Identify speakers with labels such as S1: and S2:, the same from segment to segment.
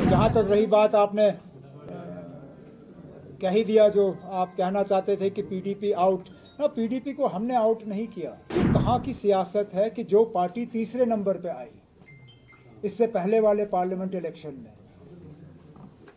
S1: जहाँ तक रही बात, आपने कह ही दिया जो आप कहना चाहते थे कि पीडीपी आउट ना, पीडीपी को हमने आउट नहीं किया। ये कहाँ की सियासत है कि जो पार्टी तीसरे नंबर पे आई इससे पहले वाले पार्लियामेंट इलेक्शन में,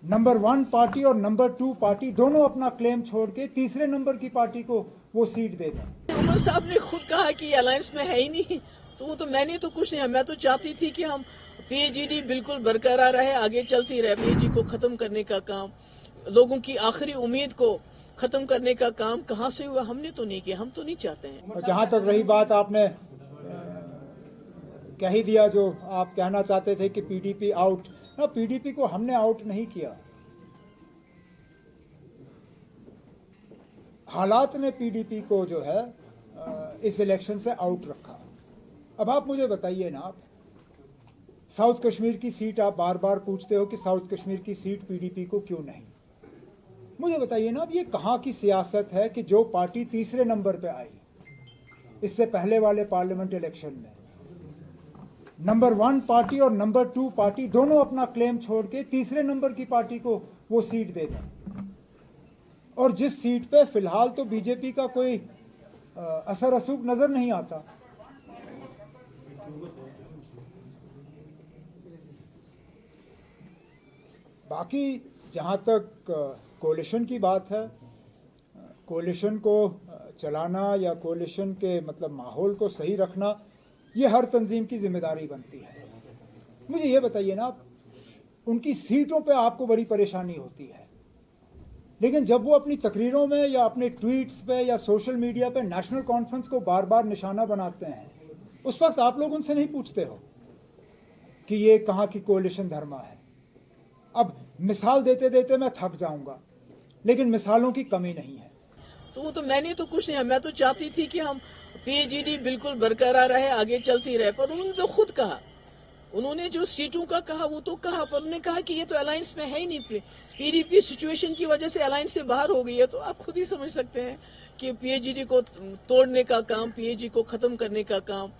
S1: नंबर 1 पार्टी और नंबर 2 पार्टी दोनों अपना क्लेम छोड़ के तीसरे नंबर की पार्टी को वो सीट दे दें।
S2: उमर साहब ने खुद कहा कि अलायंस में है ही नहीं, तो वो तो मैंने तो कुछ नहीं, मैं तो चाहती थी कि हम पीएचडी बिल्कुल बरकरार रहे, आगे चलती रहे। पीएचडी को खत्म करने का काम, लोगों की आखिरी उम्मीद को खत्म करने का काम कहाँ से हुआ? हमने तो नहीं किया, हम तो नहीं चाहते हैं।
S1: और जहाँ तक रही बात, आपने कह ही दिया जो आप कहना चाहते थे कि पीडीपी आउट ना, पीडीपी को हमने आउट नहीं किया। हालात ने पीडीपी को जो है इस इलेक्शन से आउट रखा। अब आप मुझे बताइए ना, आप साउथ कश्मीर की सीट आप बार बार पूछते हो कि साउथ कश्मीर की सीट पीडीपी को क्यों नहीं। मुझे बताइए ना, अब ये कहाँ की सियासत है कि जो पार्टी तीसरे नंबर पे आई इससे पहले वाले पार्लियामेंट इलेक्शन में, नंबर 1 पार्टी और नंबर 2 पार्टी दोनों अपना क्लेम छोड़ के तीसरे नंबर की पार्टी को वो सीट दे दें, और जिस सीट पे फिलहाल तो बीजेपी का कोई असर असुक नजर नहीं आता। बाकी जहां तक कोalition की बात है, कोalition को चलाना या कोalition के मतलब माहौल को सही रखना, ये हर तंजीम की जिम्मेदारी बनती है। मुझे ये बताइए ना, उनकी सीटों पे आपको बड़ी परेशानी होती है, लेकिन जब वो अपनी तकरीरों में या अपने ट्वीट्स पे या सोशल मीडिया पे नेशनल कॉन्फ्रेंस को बार बार निशाना बनाते हैं, उस वक्त आप लोग उनसे नहीं पूछते हो कि ये कहाँ की कोalition धर्मा है। अब मिसाल देते देते मैं थक जाऊंगा, लेकिन मिसालों की कमी नहीं है।
S2: तो वो तो मैंने तो कुछ नहीं, मैं तो चाहती थी कि हम पीएचडी बिल्कुल बरकरार रहे, आगे चलती रहे। पर उन्होंने तो खुद कहा, उन्होंने जो सीटों का कहा वो तो कहा, पर उन्होंने कहा कि ये तो अलायंस में है ही नहीं। पीडीपी सिचुएशन की वजह से अलायंस से बाहर हो गई है। तो आप खुद ही समझ सकते हैं कि पीएचडी को तोड़ने का काम, पीएचडी को खत्म करने का काम,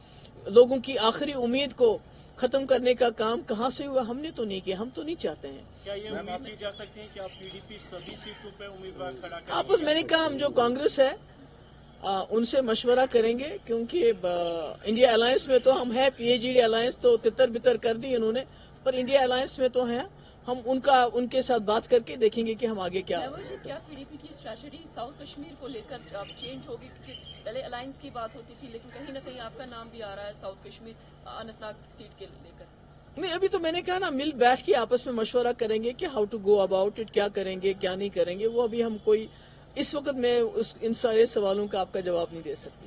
S2: लोगों की आखिरी उम्मीद को खत्म करने का काम कहाँ से हुआ? हमने तो नहीं किया, हम तो नहीं चाहते हैं।
S3: क्या ये उम्मीद की जा सकती है कि आप पीडीपी सभी सीटों पे उम्मीदवार खड़ा करेंगे?
S2: आपस मैंने कहा, हम जो कांग्रेस है उनसे मशवरा करेंगे, क्योंकि इंडिया अलायंस में तो हम है। पीएचडी अलायंस तो तितर बितर कर दी इन्होंने, पर इंडिया अलायंस में तो है। हम उनके साथ बात करके देखेंगे कि हम आगे क्या।
S4: क्या पीडीपी की स्ट्रैटेजी साउथ कश्मीर को लेकर अब चेंज होगी? क्योंकि पहले अलायंस की बात होती थी, लेकिन कहीं ना कहीं आपका नाम भी आ रहा है साउथ कश्मीर अनंतनाग सीट के लेकर।
S2: नहीं, अभी तो मैंने कहा ना, मिल बैठ के आपस में मशवरा करेंगे कि how to go about it, क्या करेंगे क्या नहीं करेंगे। वो अभी हम कोई इस वक्त मैं इन सारे सवालों का आपका जवाब नहीं दे सकती।